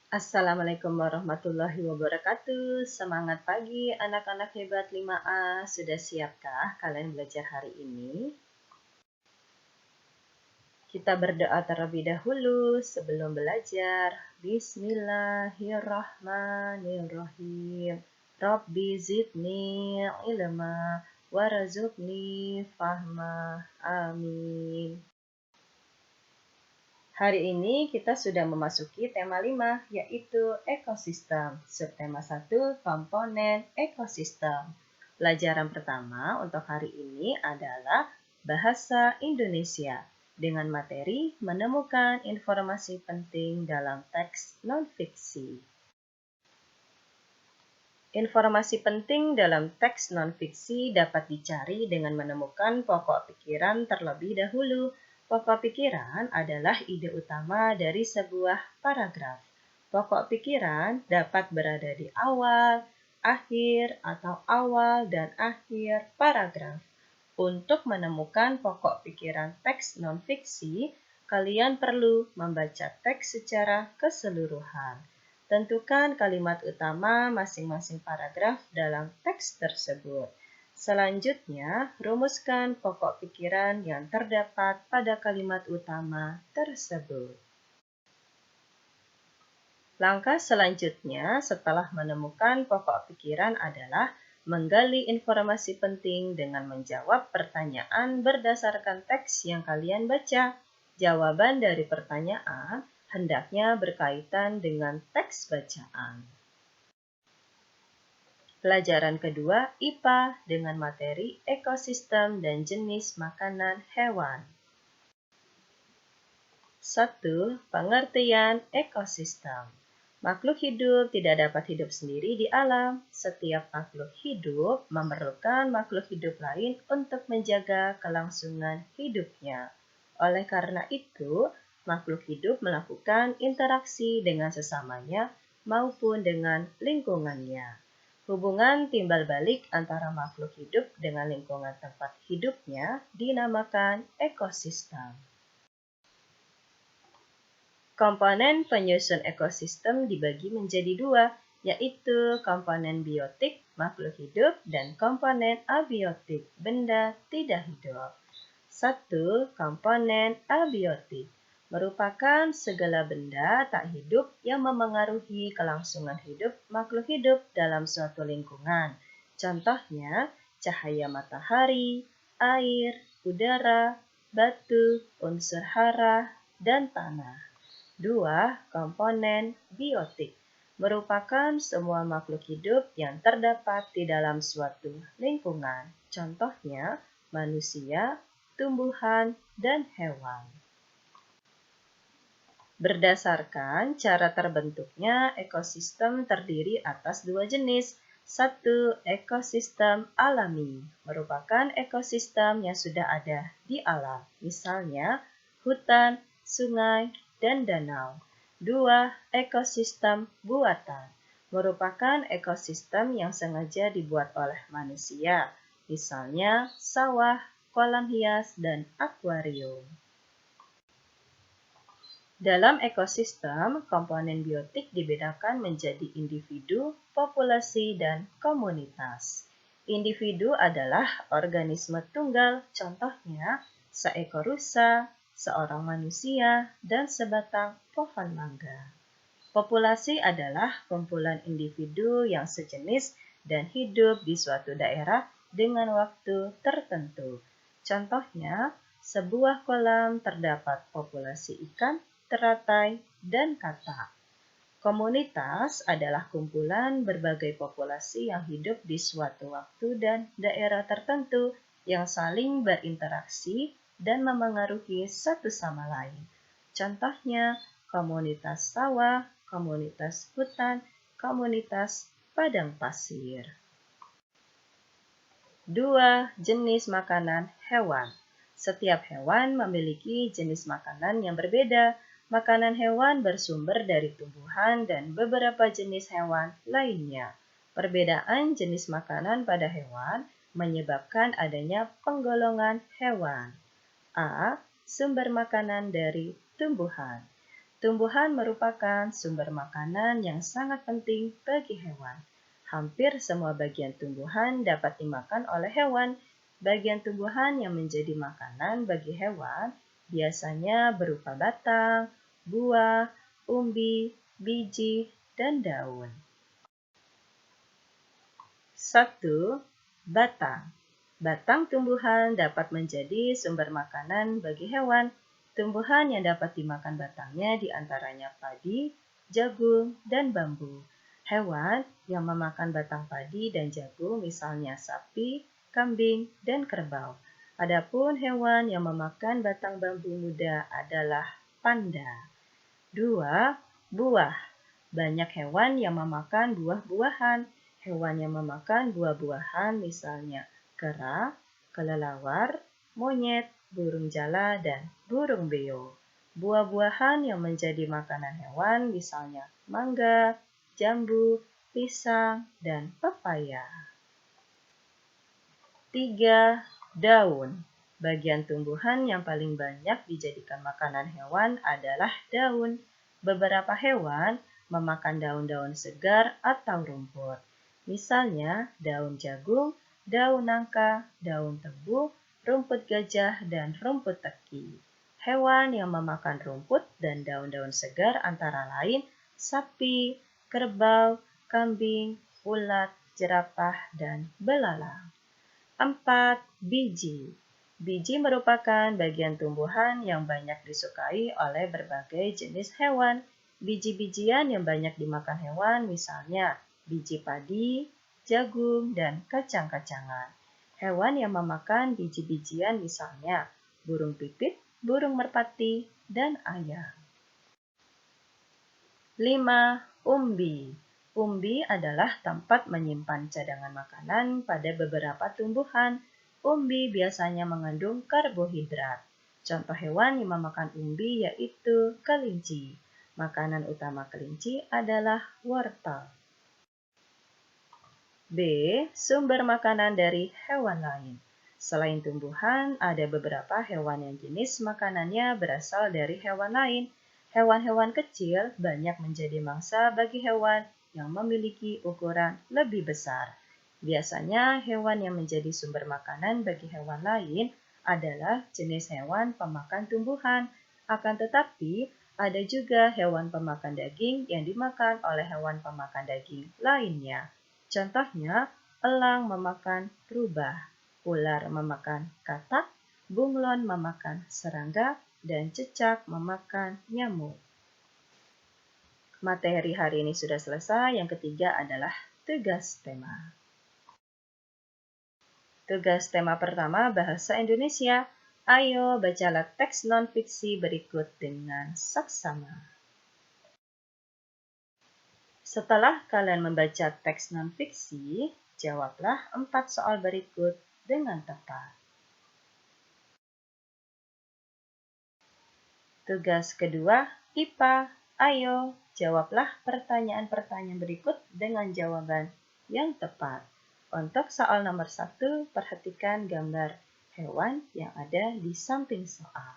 Assalamualaikum warahmatullahi wabarakatuh. Semangat pagi anak-anak hebat 5A. Sudah siapkah kalian belajar hari ini? Kita berdoa terlebih dahulu sebelum belajar. Bismillahirrahmanirrahim. Rabbi zidni ilma warzuqni fahma. Amin. Hari ini kita sudah memasuki tema 5, yaitu ekosistem. Subtema 1, komponen ekosistem. Pelajaran pertama untuk hari ini adalah bahasa Indonesia dengan materi menemukan informasi penting dalam teks non-fiksi. Informasi penting dalam teks non-fiksi dapat dicari dengan menemukan pokok pikiran terlebih dahulu. Pokok pikiran adalah ide utama dari sebuah paragraf. Pokok pikiran dapat berada di awal, akhir, atau awal dan akhir paragraf. Untuk menemukan pokok pikiran teks non-fiksi, kalian perlu membaca teks secara keseluruhan. Tentukan kalimat utama masing-masing paragraf dalam teks tersebut. Selanjutnya, rumuskan pokok pikiran yang terdapat pada kalimat utama tersebut. Langkah selanjutnya setelah menemukan pokok pikiran adalah menggali informasi penting dengan menjawab pertanyaan berdasarkan teks yang kalian baca. Jawaban dari pertanyaan hendaknya berkaitan dengan teks bacaan. Pelajaran kedua, IPA dengan materi ekosistem dan jenis makanan hewan. 1. Pengertian ekosistem. Makhluk hidup tidak dapat hidup sendiri di alam. Setiap makhluk hidup memerlukan makhluk hidup lain untuk menjaga kelangsungan hidupnya. Oleh karena itu, makhluk hidup melakukan interaksi dengan sesamanya maupun dengan lingkungannya. Hubungan timbal balik antara makhluk hidup dengan lingkungan tempat hidupnya dinamakan ekosistem. Komponen penyusun ekosistem dibagi menjadi dua, yaitu komponen biotik, makhluk hidup, dan komponen abiotik, benda tidak hidup. 1. Komponen abiotik merupakan segala benda tak hidup yang memengaruhi kelangsungan hidup makhluk hidup dalam suatu lingkungan. Contohnya, cahaya matahari, air, udara, batu, unsur hara, dan tanah. 2. Komponen biotik merupakan semua makhluk hidup yang terdapat di dalam suatu lingkungan. Contohnya, manusia, tumbuhan, dan hewan. Berdasarkan cara terbentuknya, ekosistem terdiri atas dua jenis. 1. Ekosistem alami merupakan ekosistem yang sudah ada di alam, misalnya hutan, sungai, dan danau. 2. Ekosistem buatan merupakan ekosistem yang sengaja dibuat oleh manusia, misalnya sawah, kolam hias, dan akuarium. Dalam ekosistem, komponen biotik dibedakan menjadi individu, populasi, dan komunitas. Individu adalah organisme tunggal, contohnya seekor rusa, seorang manusia, dan sebatang pohon mangga. Populasi adalah kumpulan individu yang sejenis dan hidup di suatu daerah dengan waktu tertentu. Contohnya, sebuah kolam terdapat populasi ikan, teratai, dan katak. Komunitas adalah kumpulan berbagai populasi yang hidup di suatu waktu dan daerah tertentu yang saling berinteraksi dan memengaruhi satu sama lain. Contohnya, komunitas sawah, komunitas hutan, komunitas padang pasir. 2. Jenis makanan hewan. Setiap hewan memiliki jenis makanan yang berbeda. Makanan hewan bersumber dari tumbuhan dan beberapa jenis hewan lainnya. Perbedaan jenis makanan pada hewan menyebabkan adanya penggolongan hewan. A. Sumber makanan dari tumbuhan. Tumbuhan merupakan sumber makanan yang sangat penting bagi hewan. Hampir semua bagian tumbuhan dapat dimakan oleh hewan. Bagian tumbuhan yang menjadi makanan bagi hewan biasanya berupa batang, buah, umbi, biji, dan daun. 1. Batang. Batang tumbuhan dapat menjadi sumber makanan bagi hewan. Tumbuhan yang dapat dimakan batangnya diantaranya padi, jagung, dan bambu. Hewan yang memakan batang padi dan jagung misalnya sapi, kambing, dan kerbau. Adapun hewan yang memakan batang bambu muda adalah panda. 2. Buah. Banyak hewan yang memakan buah-buahan. Hewan yang memakan buah-buahan misalnya kera, kelelawar, monyet, burung jala, dan burung beo. Buah-buahan yang menjadi makanan hewan misalnya mangga, jambu, pisang, dan pepaya. 3. Daun. Bagian tumbuhan yang paling banyak dijadikan makanan hewan adalah daun. Beberapa hewan memakan daun-daun segar atau rumput. Misalnya daun jagung, daun nangka, daun tebu, rumput gajah, dan rumput teki. Hewan yang memakan rumput dan daun-daun segar antara lain sapi, kerbau, kambing, ulat, jerapah, dan belalang. 4. Biji. Biji merupakan bagian tumbuhan yang banyak disukai oleh berbagai jenis hewan. Biji-bijian yang banyak dimakan hewan misalnya biji padi, jagung, dan kacang-kacangan. Hewan yang memakan biji-bijian misalnya burung pipit, burung merpati, dan ayam. 5. Umbi. Umbi adalah tempat menyimpan cadangan makanan pada beberapa tumbuhan. Umbi biasanya mengandung karbohidrat. Contoh hewan yang memakan umbi yaitu kelinci. Makanan utama kelinci adalah wortel. B. Sumber makanan dari hewan lain. Selain tumbuhan, ada beberapa hewan yang jenis makanannya berasal dari hewan lain. Hewan-hewan kecil banyak menjadi mangsa bagi hewan yang memiliki ukuran lebih besar. Biasanya hewan yang menjadi sumber makanan bagi hewan lain adalah jenis hewan pemakan tumbuhan. Akan tetapi, ada juga hewan pemakan daging yang dimakan oleh hewan pemakan daging lainnya. Contohnya, elang memakan rubah, ular memakan katak, bunglon memakan serangga, dan cicak memakan nyamuk. Materi hari ini sudah selesai. Yang ketiga adalah tugas tema. Tugas tema pertama, bahasa Indonesia. Ayo bacalah teks non-fiksi berikut dengan saksama. Setelah kalian membaca teks non-fiksi, jawablah 4 soal berikut dengan tepat. Tugas kedua, IPA. Ayo, jawablah pertanyaan-pertanyaan berikut dengan jawaban yang tepat. Untuk soal nomor 1, perhatikan gambar hewan yang ada di samping soal.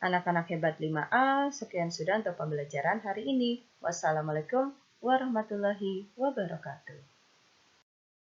Anak-anak hebat 5A, sekian sudah untuk pembelajaran hari ini. Wassalamualaikum warahmatullahi wabarakatuh.